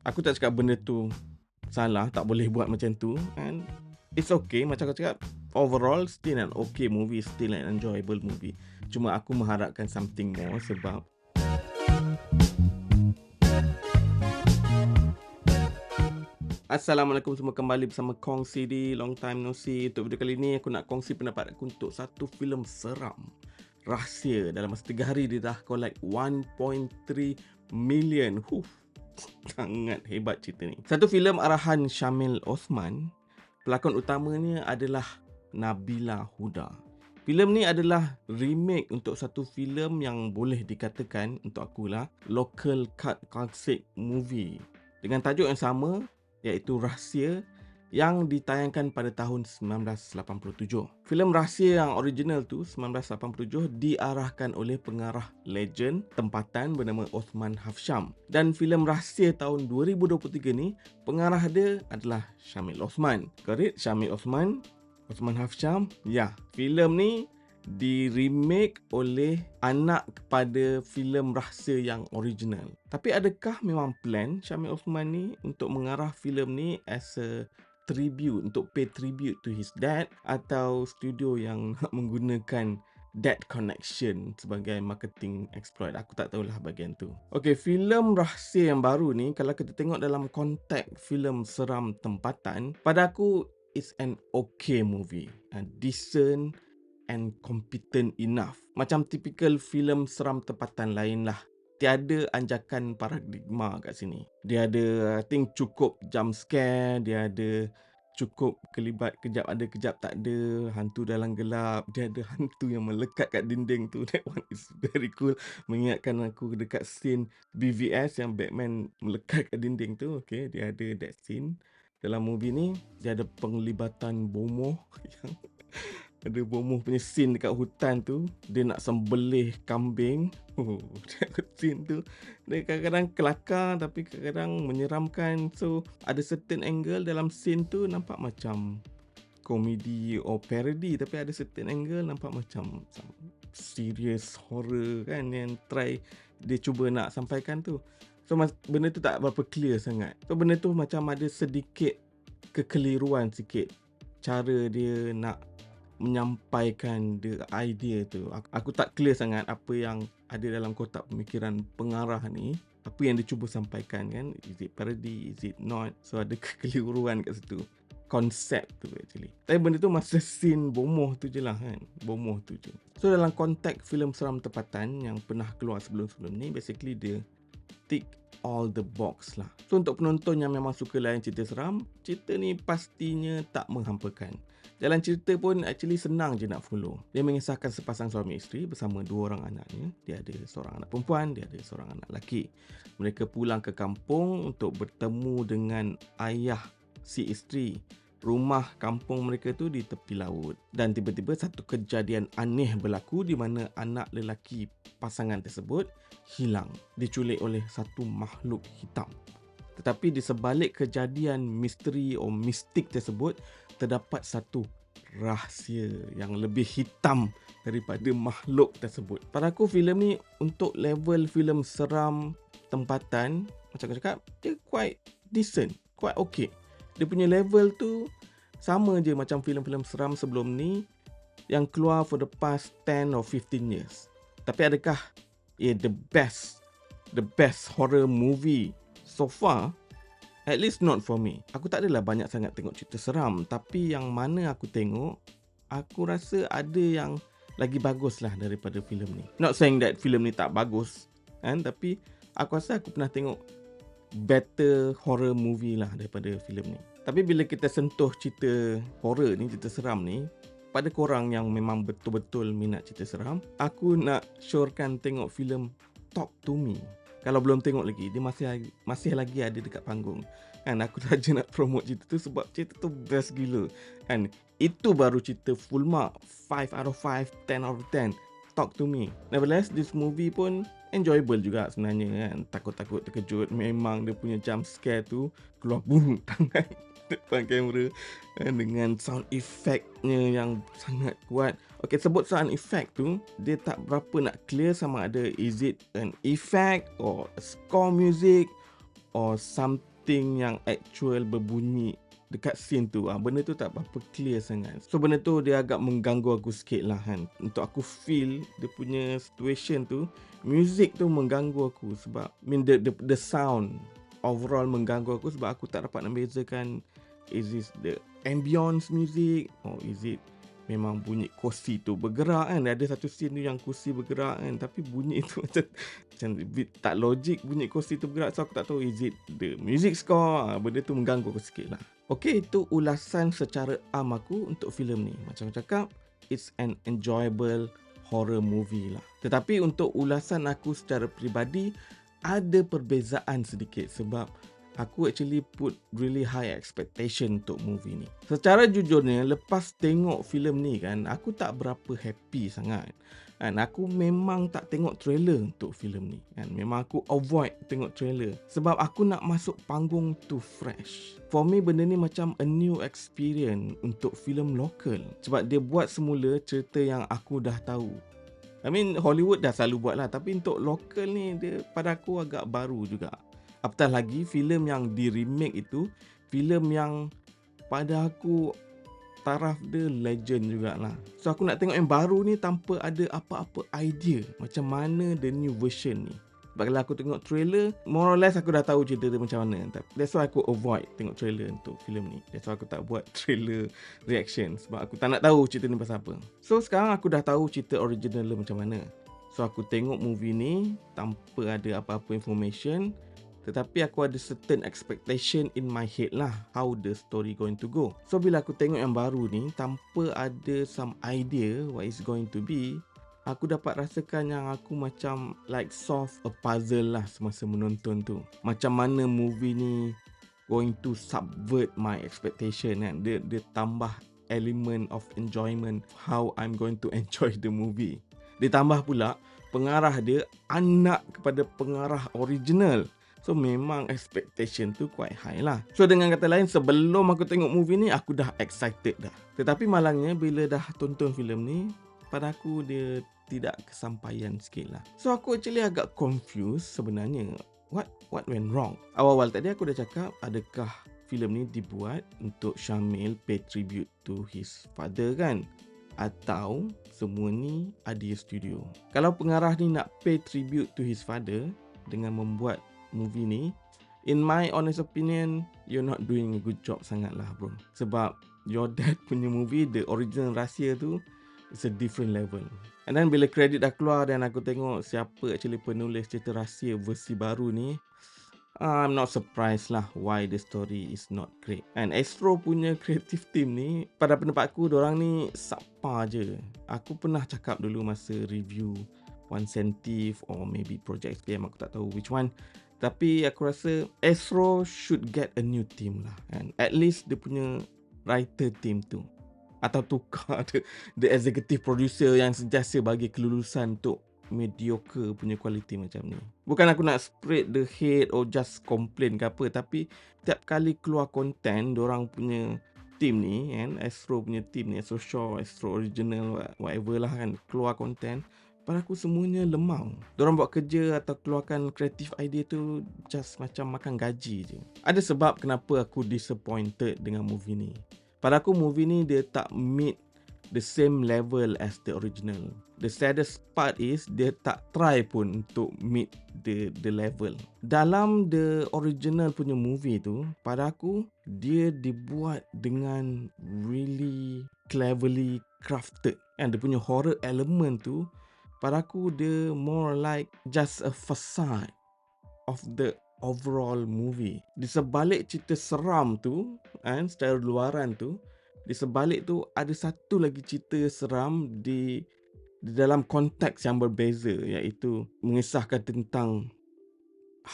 Aku tak cakap benda tu salah, tak boleh buat macam tu, and it's okay. Macam aku cakap, overall still an okay movie, still an enjoyable movie. Cuma aku mengharapkan something more sebab Assalamualaikum semua, kembali bersama Kong CD. Long time no see. Untuk video kali ni aku nak kongsi pendapat aku untuk satu filem seram rahsia. Dalam masa 3 hari dia dah collect 1.3 million. Sangat hebat cerita ni. Satu filem arahan Syamil Osman. Pelakon utamanya adalah Nabila Huda. Filem ni adalah remake untuk satu filem yang boleh dikatakan untuk akulah local cult classic movie dengan tajuk yang sama, iaitu Rahsia, yang ditayangkan pada tahun 1987. Filem Rahsia yang original tu 1987 diarahkan oleh pengarah legend tempatan bernama Osman Hafsham, dan filem Rahsia tahun 2023 ni pengarah dia adalah Syamil Osman. Correct, Syamil Osman, Osman Hafsham. Ya, filem ni di-remake oleh anak kepada filem Rahsia yang original. Tapi adakah memang plan Syamil Osman ni untuk mengarah filem ni as a tribute, untuk pay tribute to his dad, atau studio yang nak menggunakan Dad Connection sebagai marketing exploit? Aku tak tahulah bahagian tu. Okey, filem Rahsia yang baru ni, kalau kita tengok dalam konteks filem seram tempatan, pada aku it's an okay movie, decent and competent enough. Macam typical filem seram tempatan lain lah. Tiada anjakan paradigma kat sini. Dia ada, I think, cukup jump scare, dia ada cukup kelibat kejap ada kejap tak ada, hantu dalam gelap, dia ada hantu yang melekat kat dinding tu. That one is very cool. Mengingatkan aku dekat scene BVS yang Batman melekat kat dinding tu. Okay, dia ada that scene. Dalam movie ni, dia ada penglibatan bomoh yang ada bomoh punya scene dekat hutan tu. Dia nak sembelih kambing. Scene tu dia kadang-kadang kelakar tapi kadang-kadang menyeramkan. So ada certain angle dalam scene tu nampak macam komedi or parody, tapi ada certain angle nampak macam serious horror kan, yang try dia cuba nak sampaikan tu. So benda tu tak berapa clear sangat. So benda tu macam ada sedikit kekeliruan sikit cara dia nak menyampaikan the idea tu. Aku tak clear sangat apa yang ada dalam kotak pemikiran pengarah ni, apa yang dia cuba sampaikan kan. Is it parody, is it not? So ada kekeliruan kat situ, konsep tu actually. Tapi benda tu masa scene bomoh tu je lah kan, bomoh tu je. So dalam konteks filem seram tempatan yang pernah keluar sebelum-sebelum ni, basically dia tick all the box lah. So untuk penonton yang memang suka layan cerita seram, cerita ni pastinya tak menghampakan. Jalan cerita pun actually senang je nak follow. Dia mengisahkan sepasang suami isteri bersama 2 orang anaknya. Dia ada seorang anak perempuan, dia ada seorang anak lelaki. Mereka pulang ke kampung untuk bertemu dengan ayah si isteri. Rumah kampung mereka tu di tepi laut, dan tiba-tiba satu kejadian aneh berlaku di mana anak lelaki pasangan tersebut hilang, diculik oleh satu makhluk hitam. Tetapi di sebalik kejadian misteri atau mistik tersebut terdapat satu rahsia yang lebih hitam daripada makhluk tersebut. Pada aku filem ni untuk level filem seram tempatan, macam aku cakap, dia quite decent, quite okay. Dia punya level tu sama je macam filem-filem seram sebelum ni yang keluar for the past 10 or 15 years. Tapi adakah the best horror movie so far? At least not for me. Aku tak adalah banyak sangat tengok cerita seram, tapi yang mana aku tengok, aku rasa ada yang lagi bagus lah daripada filem ni. Not saying that filem ni tak bagus kan, tapi aku rasa aku pernah tengok better horror movie lah daripada filem ni. Tapi bila kita sentuh cerita horror ni, cerita seram ni, pada korang yang memang betul-betul minat cerita seram, aku nak syorkan tengok filem Talk to Me. Kalau belum tengok lagi, dia masih lagi ada dekat panggung kan. Aku saja nak promote cerita tu sebab cerita tu best gila kan. Itu baru cerita full mark, 5 out of 5, 10 out of 10. Talk to Me. Nevertheless, this movie pun enjoyable juga sebenarnya kan. Takut-takut terkejut. Memang dia punya jump scare tu keluar boom tangan depan kamera kan, dengan sound effect-nya yang sangat kuat. Okay, sebut sound effect tu, dia tak berapa nak clear sama ada is it an effect or a score music or shooting yang actual berbunyi dekat scene tu, benda tu tak berapa clear sangat. So benda tu dia agak mengganggu aku sikit lah kan. Untuk aku feel dia punya situation tu, music tu mengganggu aku sebab the sound overall mengganggu aku sebab aku tak dapat nak bezakan is this the ambience music or is it memang bunyi kerusi tu bergerak kan. Ada satu scene tu yang kerusi bergerak kan, tapi bunyi tu macam tak logik bunyi kerusi tu bergerak. So aku tak tahu is it the music score. Benda tu mengganggu aku sikit lah. Okay, itu ulasan secara am aku untuk filem ni. Macam aku cakap, it's an enjoyable horror movie lah. Tetapi untuk ulasan aku secara peribadi, ada perbezaan sedikit sebab aku actually put really high expectation untuk movie ni. Secara jujurnya, lepas tengok filem ni kan, aku tak berapa happy sangat. Dan aku memang tak tengok trailer untuk filem ni. Dan memang aku avoid tengok trailer sebab aku nak masuk panggung tu fresh. For me, benda ni macam a new experience untuk filem lokal. Sebab dia buat semula cerita yang aku dah tahu. I mean, Hollywood dah selalu buat lah. Tapi untuk lokal ni, dia pada aku agak baru juga. Apatah lagi, filem yang di remake itu, filem yang pada aku taraf dia legend jugalah. So aku nak tengok yang baru ni tanpa ada apa-apa idea macam mana the new version ni. Sebab kalau aku tengok trailer, more or less aku dah tahu cerita dia macam mana. That's why aku avoid tengok trailer untuk filem ni. That's why aku tak buat trailer reaction sebab aku tak nak tahu cerita ni pasal apa. So sekarang aku dah tahu cerita original dia macam mana. So aku tengok movie ni tanpa ada apa-apa information. Tetapi aku ada certain expectation in my head lah how the story going to go. So bila aku tengok yang baru ni tanpa ada some idea what is going to be, aku dapat rasakan yang aku macam like solve a puzzle lah semasa menonton tu. Macam mana movie ni going to subvert my expectation kan. Dia tambah element of enjoyment how I'm going to enjoy the movie. Ditambah pula pengarah dia anak kepada pengarah original. So memang expectation tu quite high lah. So dengan kata lain, sebelum aku tengok movie ni, aku dah excited dah. Tetapi malangnya bila dah tonton filem ni, pada aku dia tidak kesampaian sikit lah. So aku actually agak confused sebenarnya. What went wrong? Awal-awal tadi aku dah cakap, adakah filem ni dibuat untuk Syamil pay tribute to his father kan? Atau semua ni Idea Studio? Kalau pengarah ni nak pay tribute to his father dengan membuat movie ni, in my honest opinion, you're not doing a good job sangat lah bro. Sebab your dad punya movie, the original Rahsia tu, it's a different level. And then bila kredit dah keluar dan aku tengok siapa actually penulis cerita Rahsia versi baru ni, I'm not surprised lah why the story is not great. And Astro punya creative team ni, pada pendapat aku, diorang ni subpar je. Aku pernah cakap dulu masa review One Sentif or maybe Project SPM, aku tak tahu which one. Tapi aku rasa Astro should get a new team lah. And at least dia punya writer team tu. Atau tukar the executive producer yang sentiasa bagi kelulusan untuk mediocre punya quality macam ni. Bukan aku nak spread the hate or just complain ke apa. Tapi tiap kali keluar konten, diorang punya team ni kan, Astro punya team ni, Astro Shaw, Astro Original, whatever lah kan, keluar konten, pada aku semuanya lemau. Diorang buat kerja atau keluarkan creative idea tu just macam makan gaji je. Ada sebab kenapa aku disappointed dengan movie ni. Pada aku movie ni dia tak meet the same level as the original. The saddest part is dia tak try pun untuk meet the level. Dalam the original punya movie tu, pada aku dia dibuat dengan really cleverly crafted. And dia punya horror element tu, pada aku dia more like just a facade of the overall movie. Di sebalik cerita seram tu, secara luaran tu, di sebalik tu ada satu lagi cerita seram di dalam konteks yang berbeza, iaitu mengisahkan tentang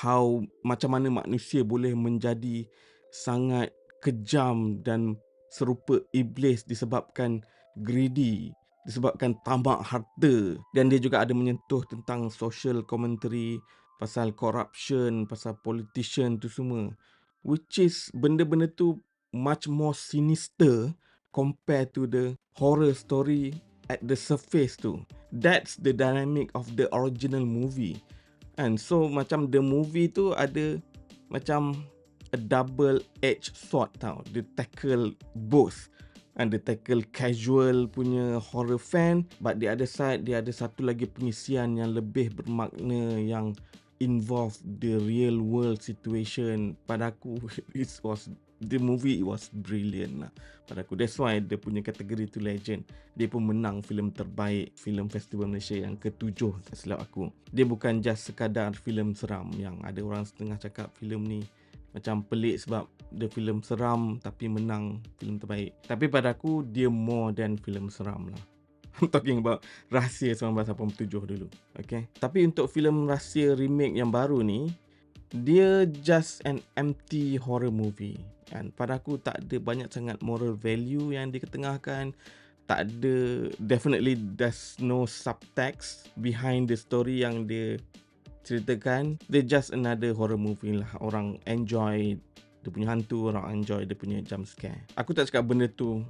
how macam mana manusia boleh menjadi sangat kejam dan serupa iblis disebabkan greedy, disebabkan tamak harta. Dan dia juga ada menyentuh tentang social commentary pasal corruption, pasal politician tu semua, which is benda-benda tu much more sinister compared to the horror story at the surface tu. That's the dynamic of the original movie. And so macam the movie tu ada macam a a double edged sword tau. Dia tackle both. And dia tackle casual punya horror fan, but the other side dia ada satu lagi pengisian yang lebih bermakna yang involve the real world situation. Pada aku the movie was brilliant lah pada aku. That's why dia punya kategori tu legend. Dia pun menang filem terbaik filem Festival Malaysia yang ke-7 tak silap aku. Dia bukan just sekadar filem seram yang ada orang setengah cakap filem ni macam pelik sebab dia filem seram tapi menang filem terbaik. Tapi pada aku dia more than filem seram lah. I'm talking about Rahsia 1987 dulu. Okay. Tapi untuk filem Rahsia remake yang baru ni, dia just an empty horror movie. And pada aku tak ada banyak sangat moral value yang diketengahkan. Tak ada, definitely there's no subtext behind the story yang dia ceritakan. Dia just another horror movie lah. Orang enjoy dia punya hantu, orang enjoy dia punya jump scare. Aku tak cakap benda tu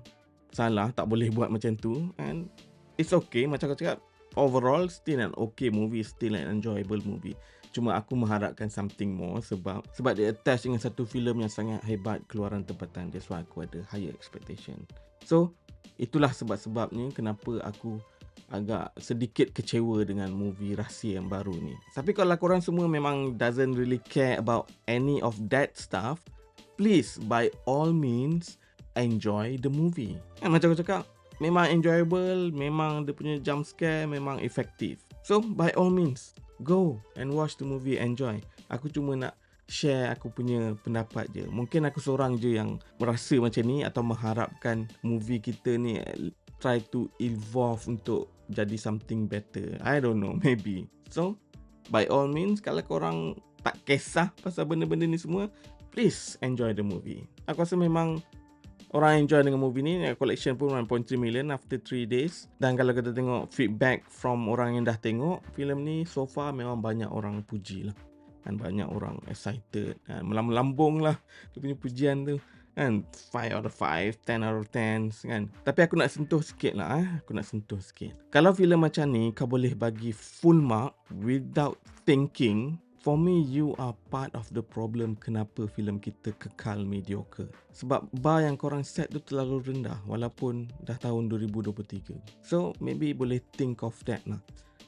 salah, tak boleh buat macam tu. And it's okay, macam aku cakap, overall still an okay movie, still an enjoyable movie. Cuma aku mengharapkan something more sebab dia attach dengan satu filem yang sangat hebat keluaran tempatan. That's why aku ada higher expectation. So, itulah sebab-sebabnya kenapa aku agak sedikit kecewa dengan movie Rahsia yang baru ni. Tapi kalau korang semua memang doesn't really care about any of that stuff, please by all means enjoy the movie. Macam aku cakap, memang enjoyable, memang dia punya jump scare memang efektif. So by all means go and watch the movie, enjoy. Aku cuma nak share aku punya pendapat je. Mungkin aku seorang je yang merasa macam ni atau mengharapkan movie kita ni try to evolve untuk jadi something better. I don't know, maybe. So, by all means, kalau korang tak kisah pasal benda-benda ni semua, please enjoy the movie. Aku rasa memang orang enjoy dengan movie ni. Collection pun 1.3 million after 3 days. Dan kalau kita tengok feedback from orang yang dah tengok filem ni, so far memang banyak orang puji lah. Dan banyak orang excited. Dan melambung lah dia punya pujian tu. Kan 5 out of 5, 10 out of 10 kan. Tapi aku nak sentuh sikit lah. Aku nak sentuh sikit. Kalau filem macam ni kau boleh bagi full mark without thinking, for me you are part of the problem kenapa filem kita kekal mediocre. Sebab bar yang korang set tu terlalu rendah walaupun dah tahun 2023. So maybe boleh think of that lah.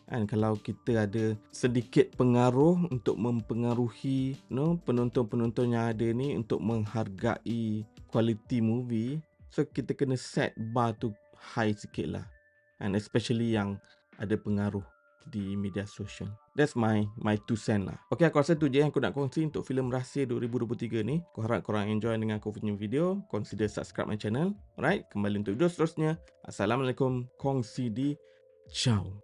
And kalau kita ada sedikit pengaruh untuk mempengaruhi penonton-penonton yang ada ni untuk menghargai quality movie, so kita kena set bar tu high sikit lah. And especially yang ada pengaruh di media sosial. That's my 2 cent lah. Okay, aku rasa tu je yang aku nak kongsi untuk filem Rahsia 2023 ni. Aku harap korang enjoy dengan aku punya video. Consider subscribe my channel. Alright, kembali untuk video seterusnya. Assalamualaikum. Kong CD. Ciao.